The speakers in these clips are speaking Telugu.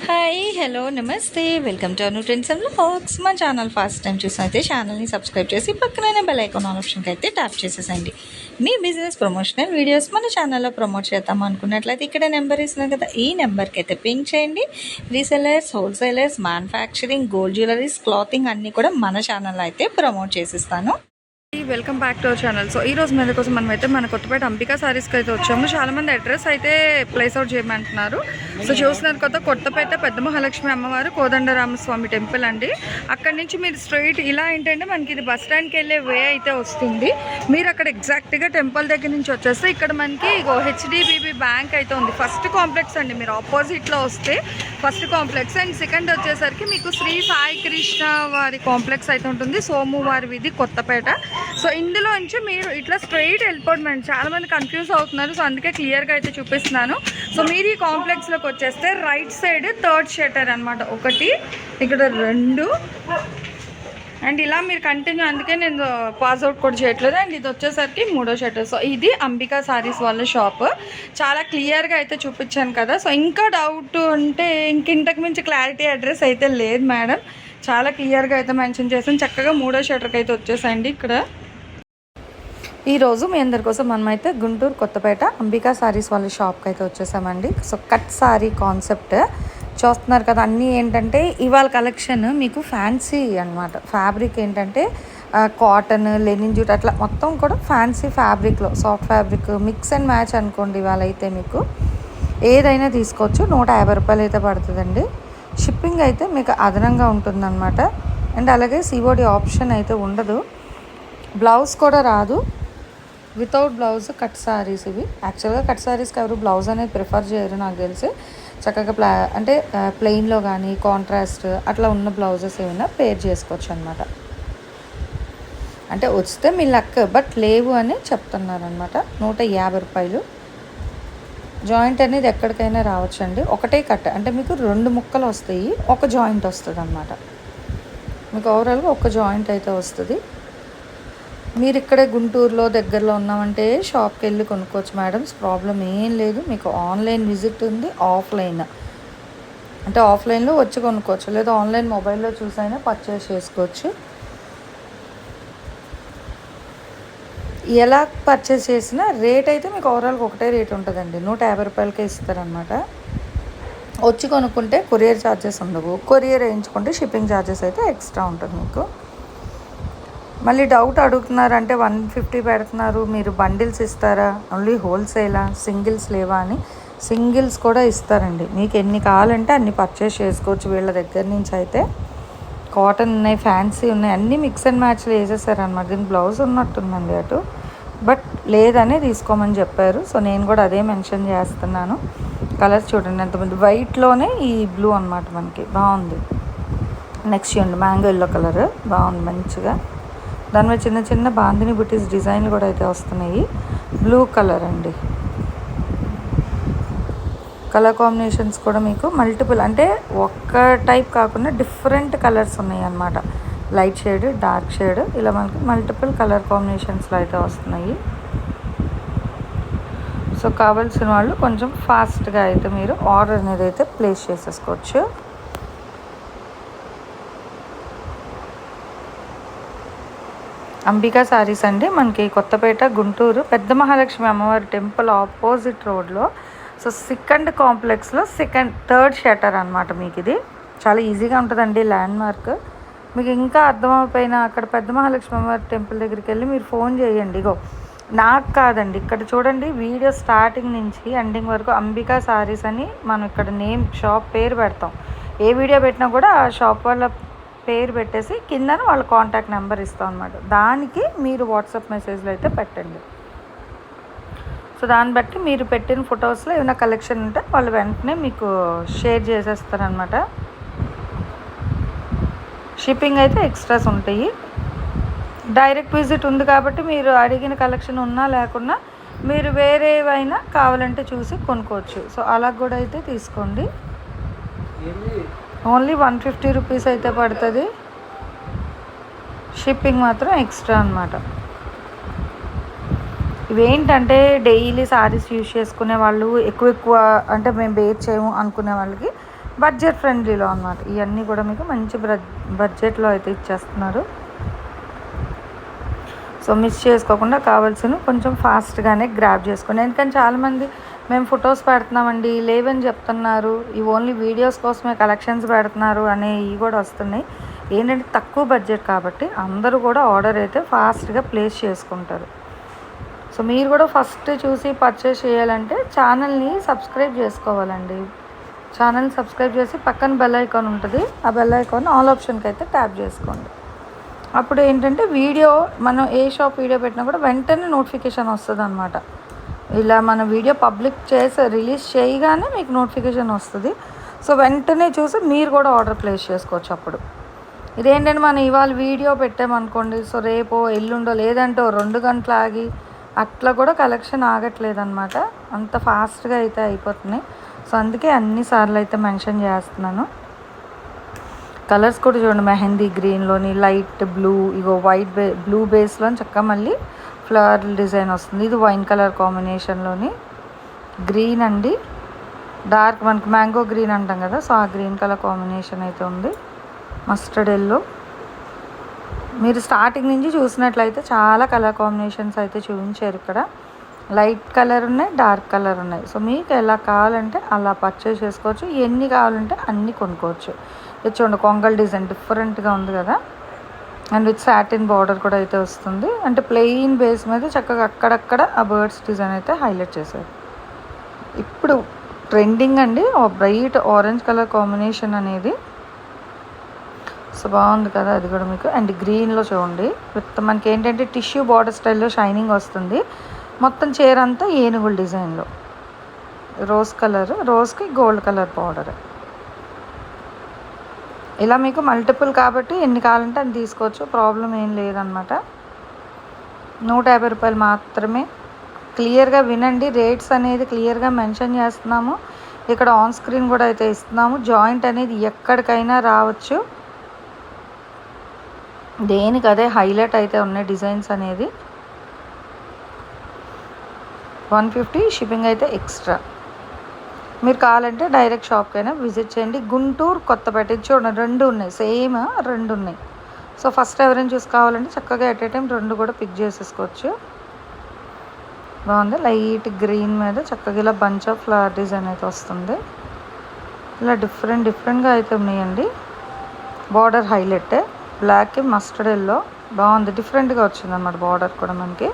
హాయ్ హలో నమస్తే welcome to Anu trends and vlogs. మా ఛానల్ ఫస్ట్ టైం చూసినైతే ఛానల్ని సబ్స్క్రైబ్ చేసి పక్కనైన బెల్ ఐకాన్ ఆప్షన్కి అయితే ట్యాప్ చేసేసండి. మీ బిజినెస్ ప్రమోషనల్ వీడియోస్ మన ఛానల్లో ప్రమోట్ చేద్దాం అనుకున్నట్లయితే ఇక్కడ నెంబర్ ఇస్తున్నాం కదా, ఈ నెంబర్కి అయితే పింక్ చేయండి. Resellers, wholesalers, manufacturing, gold jewelleries, clothing అన్నీ కూడా మన ఛానల్లో అయితే ప్రమోట్ చేసిస్తాను. Welcome back to our channel. So ఈ రోజు మీద కోసం మనమైతే మన కొత్తపేట అంబికా సారీస్కి అయితే వచ్చాము. చాలామంది అడ్రస్ అయితే ప్లేస్ అవుట్ చేయమంటున్నారు. సో చూస్తున్నారు కొత్తపేట పెద్ద మహాలక్ష్మి అమ్మవారు కోదండరామస్వామి టెంపుల్ అండి. అక్కడి నుంచి మీరు స్ట్రైట్ ఇలా ఏంటంటే మనకి ఇది బస్ స్టాండ్కి వెళ్ళే వే అయితే వస్తుంది. మీరు అక్కడ ఎగ్జాక్ట్గా టెంపుల్ దగ్గర నుంచి వచ్చేస్తే ఇక్కడ మనకి హెచ్డిబిబి బ్యాంక్ అయితే ఉంది. ఫస్ట్ కాంప్లెక్స్ అండి. మీరు ఆపోజిట్లో వస్తే ఫస్ట్ కాంప్లెక్స్ అండ్ సెకండ్ వచ్చేసరికి మీకు శ్రీ సాయి కృష్ణ వారి కాంప్లెక్స్ అయితే ఉంటుంది. సోమువారి వీధి కొత్తపేట. సో ఇందులో నుంచి మీరు ఇట్లా స్ట్రైట్ వెళ్ళిపోవడం. చాలామంది కన్ఫ్యూజ్ అవుతున్నారు. సో అందుకే క్లియర్గా అయితే చూపిస్తున్నాను. సో మీరు ఈ కాంప్లెక్స్లోకి వచ్చేస్తే రైట్ సైడ్ థర్డ్ షట్టర్ అనమాట. ఒకటి, ఇక్కడ 2 అండ్ ఇలా మీరు కంటిన్యూ. అందుకే నేను పాస్అవుట్ కూడా చేయట్లేదు. అండ్ ఇది వచ్చేసరికి 3వ షట్టర్. సో ఇది అంబికా సారీస్ వాళ్ళ షాప్. చాలా క్లియర్గా అయితే చూపించాను కదా. సో ఇంకా డౌట్ ఉంటే ఇంతకు మించి క్లారిటీ అడ్రస్ అయితే లేదు మేడం. చాలా క్లియర్గా అయితే మెన్షన్ చేసాను. చక్కగా 3వ షట్టర్కి అయితే వచ్చేసండి. ఇక్కడ ఈరోజు మీ అందరి కోసం మనమైతే గుంటూరు కొత్తపేట అంబికా సారీస్ వాళ్ళ షాప్కి అయితే వచ్చేసామండి. సో కట్ సారీ కాన్సెప్ట్ చూస్తున్నారు కదా. అన్నీ ఏంటంటే ఇవాళ కలెక్షన్ మీకు ఫ్యాన్సీ అనమాట. ఫ్యాబ్రిక్ ఏంటంటే కాటన్, లెనిన్ జూట్ అట్లా మొత్తం కూడా ఫ్యాన్సీ ఫ్యాబ్రిక్లో, soft fabric mix and match అనుకోండి. ఇవాళ అయితే మీకు ఏదైనా తీసుకోవచ్చు. 150 రూపాయలు అయితే పడుతుందండి. షిప్పింగ్ అయితే మీకు అదనంగా ఉంటుందన్నమాట. అండ్ అలాగే సిఓడి ఆప్షన్ అయితే ఉండదు. బ్లౌజ్ కూడా రాదు. వితౌట్ బ్లౌజ్ కట్ సారీస్ ఇవి. యాక్చువల్గా కట్ సారీస్కి ఎవరు బ్లౌజ్ అనేది ప్రిఫర్ చేయరు నాకు తెలిసి. చక్కగా అంటే ప్లెయిన్లో కానీ కాంట్రాస్ట్ అట్లా ఉన్న బ్లౌజెస్ ఏమైనా పేర్ చేసుకోవచ్చు అనమాట. అంటే వస్తే మీ లక్, బట్ లేవు అని చెప్తున్నారనమాట. 150 రూపాయలు. జాయింట్ అనేది ఎక్కడికైనా రావచ్చండి. ఒకటే కట్ అంటే మీకు 2 ముక్కలు వస్తాయి, ఒక జాయింట్ వస్తుంది అనమాట. మీకు ఓవరాల్గా ఒక జాయింట్ అయితే వస్తుంది. మీరు ఇక్కడే గుంటూరులో దగ్గరలో ఉన్నామంటే షాప్కి వెళ్ళి కొనుక్కోవచ్చు మేడమ్స్. ప్రాబ్లం ఏం లేదు. మీకు ఆన్లైన్ విజిట్ ఉంది, ఆఫ్లైన్ అంటే ఆఫ్లైన్లో వచ్చి కొనుక్కోవచ్చు, లేదా ఆన్లైన్ మొబైల్లో చూసైనా పర్చేస్ చేసుకోవచ్చు. ఎలా పర్చేస్ చేసినా రేట్ అయితే మీకు ఓవరాల్గా ఒకటే రేట్ ఉంటుందండి. 150 రూపాయలకే ఇస్తారనమాట. వచ్చి కొనుక్కుంటే కొరియర్ ఛార్జెస్ ఉండవు. కొరియర్ వేయించుకుంటే షిప్పింగ్ ఛార్జెస్ అయితే ఎక్స్ట్రా ఉంటుంది మీకు. మళ్ళీ డౌట్ అడుగుతున్నారంటే 150 పెడుతున్నారు, మీరు బండిల్స్ ఇస్తారా, ఓన్లీ హోల్సేలా, సింగిల్స్ లేవా అని. సింగిల్స్ కూడా ఇస్తారండి. మీకు ఎన్ని కావాలంటే అన్ని పర్చేస్ చేసుకోవచ్చు వీళ్ళ దగ్గర నుంచి. అయితే కాటన్ ఉన్నాయి, ఫ్యాన్సీ ఉన్నాయి, అన్నీ మిక్స్ అండ్ మ్యాచ్లు వేసేసారనమాట. దీనికి బ్లౌజ్ ఉన్నట్టుందండి అటు, బట్ లేదని తీసుకోమని చెప్పారు. సో నేను కూడా అదే మెన్షన్ చేస్తున్నాను. కలర్ చూడండి ఎంతమంది. వైట్లోనే ఈ బ్లూ అనమాట మనకి బాగుంది. నెక్స్ట్ చూడండి మ్యాంగో ఎల్లో కలర్ బాగుంది మంచిగా. దాని మీద చిన్న చిన్న బాందిని బుటీస్ డిజైన్లు కూడా అయితే వస్తున్నాయి. బ్లూ కలర్ అండి. కలర్ కాంబినేషన్స్ కూడా మీకు మల్టిపుల్, అంటే ఒక్క టైప్ కాకుండా డిఫరెంట్ కలర్స్ ఉన్నాయి అన్నమాట. లైట్ షేడ్, డార్క్ షేడ్, ఇలా మనకి మల్టిపుల్ కలర్ కాంబినేషన్స్లో అయితే వస్తున్నాయి. సో కావాల్సిన వాళ్ళు కొంచెం ఫాస్ట్గా అయితే మీరు ఆర్డర్ అనేది అయితే ప్లేస్ చేసేసుకోవచ్చు. అంబికా సారీస్ అండి మనకి కొత్తపేట గుంటూరు పెద్ద మహాలక్ష్మి అమ్మవారి టెంపుల్ ఆపోజిట్ రోడ్లో. సో సెకండ్ కాంప్లెక్స్లో థర్డ్ షట్టర్ అనమాట. మీకు ఇది చాలా ఈజీగా ఉంటుందండి ల్యాండ్ మార్క్. మీకు ఇంకా అర్థమైపోయినా అక్కడ పెద్ద మహాలక్ష్మి అమ్మవారి టెంపుల్ దగ్గరికి వెళ్ళి మీరు ఫోన్ చేయండి. ఇగో నాకు కాదండి, ఇక్కడ చూడండి వీడియో స్టార్టింగ్ నుంచి ఎండింగ్ వరకు అంబికా సారీస్ అని మనం ఇక్కడ నేమ్ షాప్ పేరు పెడతాం. ఏ వీడియో పెట్టినా కూడా ఆ షాప్ వాళ్ళ పేరు పెట్టేసి కిందన వాళ్ళ కాంటాక్ట్ నెంబర్ ఇస్తాం అనమాట. దానికి మీరు వాట్సాప్ మెసేజ్లో అయితే పెట్టండి. సో దాన్ని బట్టి మీరు పెట్టిన ఫొటోస్లో ఏమైనా కలెక్షన్ ఉంటే వాళ్ళు వెంటనే మీకు షేర్ చేసేస్తారనమాట. షిప్పింగ్ అయితే ఎక్స్ట్రాస్ ఉంటాయి. డైరెక్ట్ విజిట్ ఉంది కాబట్టి మీరు అడిగిన కలెక్షన్ ఉన్నా లేకున్నా మీరు వేరేవైనా కావాలంటే చూసి కొనుక్కోవచ్చు. సో అలా కూడా అయితే తీసుకోండి. ఓన్లీ 150 రూపీస్ అయితే పడుతుంది. షిప్పింగ్ మాత్రం ఎక్స్ట్రా అనమాట. ఇవేంటంటే డైలీ సారీస్ యూజ్ చేసుకునే వాళ్ళు, ఎక్కువ అంటే మేము బేర్ చేయము అనుకునే వాళ్ళకి బడ్జెట్ ఫ్రెండ్లీలో అన్నమాట. ఇవన్నీ కూడా మీకు మంచి బడ్జెట్లో అయితే ఇచ్చేస్తున్నారు. సో మిస్ చేసుకోకుండా కావాల్సిన కొంచెం ఫాస్ట్గానే గ్రాబ్ చేసుకోండి. ఎందుకంటే చాలామంది మేము ఫొటోస్ పెడుతున్నామండి లేవని చెప్తున్నారు, ఈ ఓన్లీ వీడియోస్ కోసమే కలెక్షన్స్ పెడుతున్నారు అనేవి కూడా వస్తున్నాయి. ఏంటంటే తక్కువ బడ్జెట్ కాబట్టి అందరూ కూడా ఆర్డర్ అయితే ఫాస్ట్గా ప్లేస్ చేసుకుంటారు. సో మీరు కూడా ఫస్ట్ చూసి పర్చేస్ చేయాలంటే ఛానల్ని సబ్స్క్రైబ్ చేసుకోవాలండి. ఛానల్ సబ్స్క్రైబ్ చేసి పక్కన బెల్ ఐకాన్ ఉంటుంది, ఆ బెల్ ఐకాన్ ఆల్ ఆప్షన్కి అయితే ట్యాప్ చేసుకోండి. అప్పుడు ఏంటంటే వీడియో మనం ఏ షాప్ వీడియో పెట్టినా కూడా వెంటనే నోటిఫికేషన్ వస్తుంది అన్నమాట. ఇలా మన వీడియో పబ్లిక్ చేసి రిలీజ్ చేయగానే మీకు నోటిఫికేషన్ వస్తుంది. సో వెంటనే చూసి మీరు కూడా ఆర్డర్ ప్లేస్ చేసుకోవచ్చు. అప్పుడు ఇదేంటంటే మనం ఇవాళ వీడియో పెట్టామనుకోండి, సో రేపో ఎల్లుండో లేదంటే 2 గంటలు ఆగి అట్లా కూడా కలెక్షన్ ఆగట్లేదన్నమాట. అంత ఫాస్ట్గా అయితే అయిపోతున్నాయి. సో అందుకే అన్నిసార్లు అయితే మెన్షన్ చేస్తున్నాను. కలర్స్ కూడా చూడండి, మెహందీ గ్రీన్లోని లైట్ బ్లూ, ఇగో వైట్ బ్లూ బేస్లో చక్కగా మళ్ళీ ఫ్లవర్ డిజైన్ వస్తుంది. ఇది వైన్ కలర్ కాంబినేషన్లోని గ్రీన్ అండి, డార్క్ మనకి మ్యాంగో గ్రీన్ అంటాం కదా, సో ఆ గ్రీన్ కలర్ కాంబినేషన్ అయితే ఉంది. మస్టర్డ్ ఎల్లో, మీరు స్టార్టింగ్ నుంచి చూసినట్లయితే చాలా కలర్ కాంబినేషన్స్ అయితే చూపించారు. ఇక్కడ లైట్ కలర్ ఉన్నాయి, డార్క్ కలర్ ఉన్నాయి. సో మీకు ఎలా కావాలంటే అలా పర్చేస్ చేసుకోవచ్చు, ఎన్ని కావాలంటే అన్నీ కొనుక్కోవచ్చు. ఇది చూడండి కొంగల్ డిజైన్ డిఫరెంట్గా ఉంది కదా, అండ్ విత్ సాటిన్ బార్డర్ కూడా అయితే వస్తుంది. అంటే ప్లెయిన్ బేస్ మీద చక్కగా అక్కడక్కడ ఆ బర్డ్స్ డిజైన్ అయితే హైలైట్ చేశారు. ఇప్పుడు ట్రెండింగ్ అండి బ్రైట్ ఆరెంజ్ కలర్ కాంబినేషన్ అనేది. సో బాగుంది కదా అది కూడా మీకు. అండ్ గ్రీన్లో చూడండి విత్ మనకి ఏంటంటే టిష్యూ బార్డర్ స్టైల్లో షైనింగ్ వస్తుంది. మొత్తం చీర అంతా ఏనుగుల డిజైన్లో రోజ్ కలర్, రోజ్కి గోల్డ్ కలర్ బార్డర్. ఇలా మీకు మల్టిపుల్ కాబట్టి ఎన్ని కావాలంటే అన్ని తీసుకోవచ్చు, ప్రాబ్లం ఏం లేదనమాట. 150 రూపాయలు మాత్రమే. క్లియర్గా వినండి, రేట్స్ అనేది క్లియర్గా మెన్షన్ చేస్తున్నాము. ఇక్కడ ఆన్ స్క్రీన్ కూడా అయితే ఇస్తున్నాము. జాయింట్ అనేది ఎక్కడికైనా రావచ్చు, దేనికి అదే హైలైట్ అయితే ఉన్నాయి డిజైన్స్ అనేది. 150 షిప్పింగ్ అయితే ఎక్స్ట్రా. మీరు కావాలంటే డైరెక్ట్ షాప్కైనా విజిట్ చేయండి. గుంటూరు కొత్తపేట చూడండి 2 ఉన్నాయి, సేమ్ 2 ఉన్నాయి. సో ఫస్ట్ ఎవరైనా చూసి కావాలంటే చక్కగా ఎట్ ఏ టైం 2 కూడా పిక్ చేసేసుకోవచ్చు. బాగుంది, లైట్ గ్రీన్ మీద చక్కగా ఇలా బంచ్ ఆఫ్ ఫ్లవర్ డిజైన్ అయితే వస్తుంది. ఇలా డిఫరెంట్గా అయితే ఉన్నాయండి. బార్డర్ హైలైట్ బ్లాక్కి మస్టర్డ్ ఎల్లో బాగుంది, డిఫరెంట్గా వచ్చింది అన్నమాట బార్డర్ కూడా మనకి.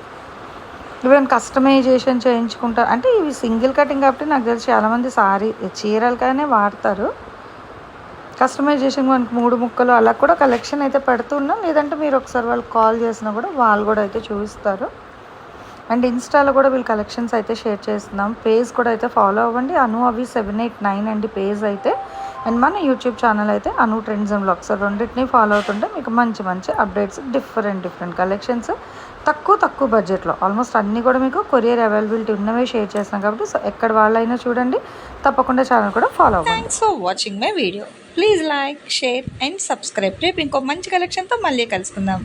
ఈవెన్ కస్టమైజేషన్ చేయించుకుంటారు అంటే ఇవి సింగిల్ కటింగ్ కాబట్టి నాకు తెలిసి చాలామంది చీరలకైనా వాడతారు. కస్టమైజేషన్ మనకి 3 ముక్కలు అలా కూడా కలెక్షన్ అయితే పెడుతున్నాం. లేదంటే మీరు ఒకసారి వాళ్ళకి కాల్ చేసినా కూడా వాళ్ళు కూడా అయితే చూపిస్తారు. అండ్ ఇన్స్టాలో కూడా వీళ్ళు కలెక్షన్స్ అయితే షేర్ చేస్తున్నాం. పేజ్ కూడా అయితే ఫాలో అవ్వండి, అను అవి 789 అండి పేజ్ అయితే. అండ్ మన యూట్యూబ్ ఛానల్ అయితే అను ట్రెండ్స్ అండ్ వ్లాగ్స్, రెండింటిని ఫాలో అవుతుంటే మీకు మంచి అప్డేట్స్, డిఫరెంట్ కలెక్షన్స్ తక్కువ బడ్జెట్లో ఆల్మోస్ట్ అన్నీ కూడా మీకు కొరియర్ అవైలబిలిటీ ఉన్నవే షేర్ చేస్తున్నాం కాబట్టి. సో ఎక్కడ వాళ్ళైనా చూడండి, తప్పకుండా ఛానల్ కూడా ఫాలో అవ్వండి. Thanks for watching my video. Please like, share and subscribe. రేపు ఇంకో మంచి కలెక్షన్తో మళ్ళీ కలుసుకుందాం.